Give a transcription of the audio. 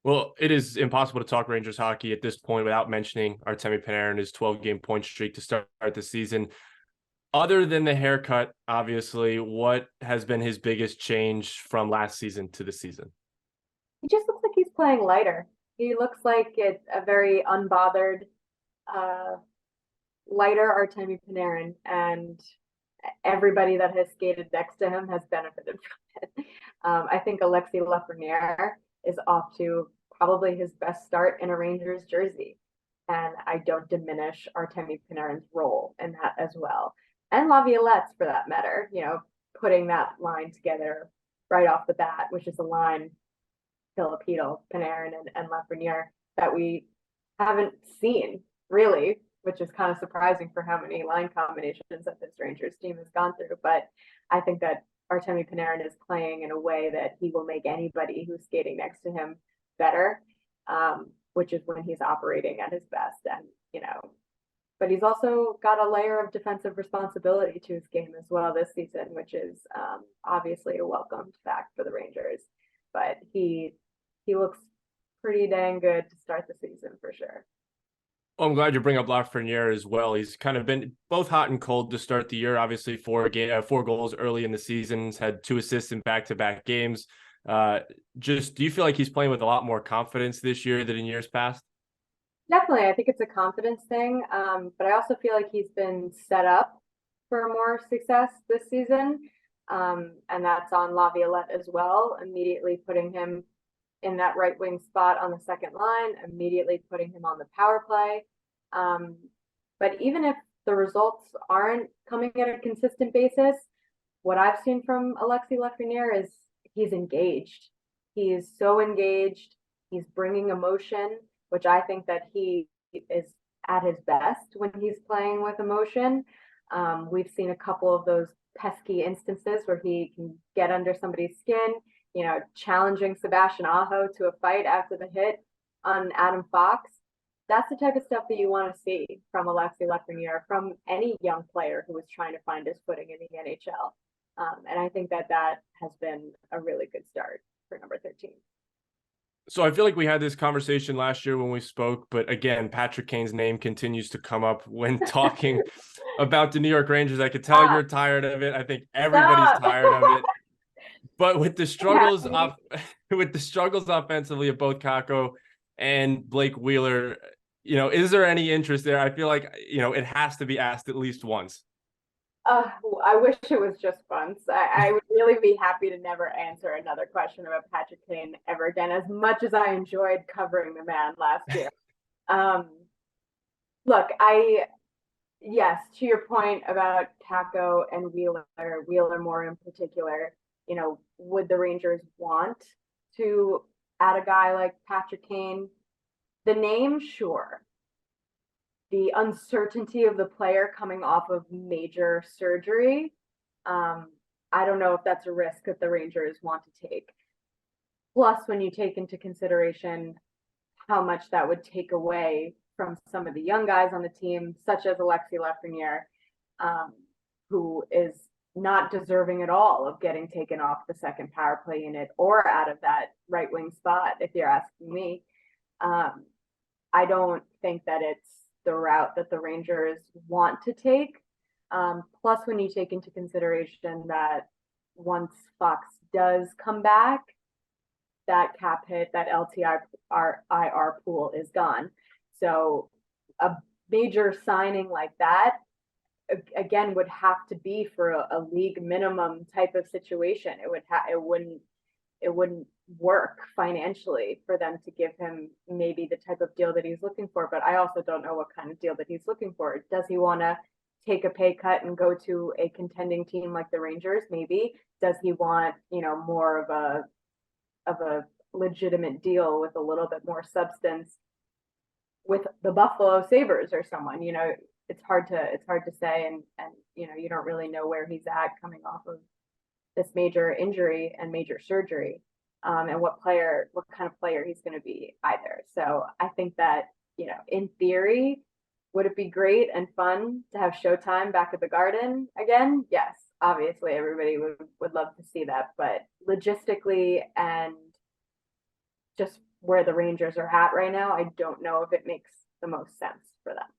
Well, it is impossible to talk Rangers hockey at this point without mentioning Artemi Panarin's 12-game point streak to start the season. Other than the haircut, obviously, what has been his biggest change from last season to this season? He just looks like he's playing lighter. He looks like it's a very unbothered, uh, lighter Artemi Panarin, and everybody that has skated next to him has benefited from it. I think Alexis Lafreniere is off to probably his best start in a Rangers jersey, and I don't diminish Artemi Panarin's role in that as well, and Laviolette's for that matter. Putting that line together right off the bat, which is a line Filipino, Panarin, and Lafreniere that we haven't seen really, which is kind of surprising for how many line combinations that this Rangers team has gone through. But I think that Artemi Panarin is playing in a way that he will make anybody who's skating next to him better, which is when he's operating at his best. And but he's also got a layer of defensive responsibility to his game as well this season, which is obviously a welcomed fact for the Rangers. But he looks pretty dang good to start the season for sure. Well, I'm glad you bring up Lafreniere as well. He's kind of been both hot and cold to start the year. Obviously, four goals early in the season. He's had 2 assists in back-to-back games. Just do you feel like he's playing with a lot more confidence this year than in years past? Definitely, I think it's a confidence thing, but I also feel like he's been set up for more success this season, and that's on Laviolette as well. Immediately putting him in that right wing spot on the second line, immediately putting him on the power play. Um, but even if the results aren't coming at a consistent basis, what I've seen from Alexis Lafreniere is he's engaged. He is so engaged. He's bringing emotion, which I think that he is at his best when he's playing with emotion. We've seen a couple of those pesky instances where he can get under somebody's skin, challenging Sebastian Aho to a fight after the hit on Adam Fox. That's the type of stuff that you want to see from Alexis Lafreniere, from any young player who is trying to find his footing in the NHL. And I think that has been a really good start for number 13. So I feel like we had this conversation last year when we spoke, but again, Patrick Kane's name continues to come up when talking about the New York Rangers. I could tell Stop. you're tired of it. I think everybody's Stop. tired of it. But with the struggles of with the struggles offensively of both Kako and Blake Wheeler, is there any interest there? I feel like it has to be asked at least once. Uh, I wish it was just once. I would really be happy to never answer another question about Patrick Kane ever again, as much as I enjoyed covering the man last year. Um, Look, yes, to your point about Kako and Wheeler more in particular, would the Rangers want to add a guy like Patrick Kane? The name, sure. The uncertainty of the player coming off of major surgery, I don't know if that's a risk that the Rangers want to take. Plus, when you take into consideration how much that would take away from some of the young guys on the team, such as Alexis Lafreniere, who is not deserving at all of getting taken off the second power play unit or out of that right wing spot, if you're asking me. I don't think that it's the route that the Rangers want to take. Plus, when you take into consideration that once Fox does come back, that cap hit, that LTIR pool is gone. So a major signing like that, again, would have to be for a league minimum type of situation. It wouldn't work financially for them to give him maybe the type of deal that he's looking for. But I also don't know what kind of deal that he's looking for. Does he want to take a pay cut and go to a contending team like the Rangers? Maybe. Does he want, more of a legitimate deal with a little bit more substance with the Buffalo Sabres or someone? It's hard to say, and you don't really know where he's at coming off of this major injury and major surgery, and what kind of player he's going to be either. So I think that, in theory, would it be great and fun to have Showtime back at the Garden again? Yes, obviously everybody would love to see that, but logistically and just where the Rangers are at right now, I don't know if it makes the most sense for them.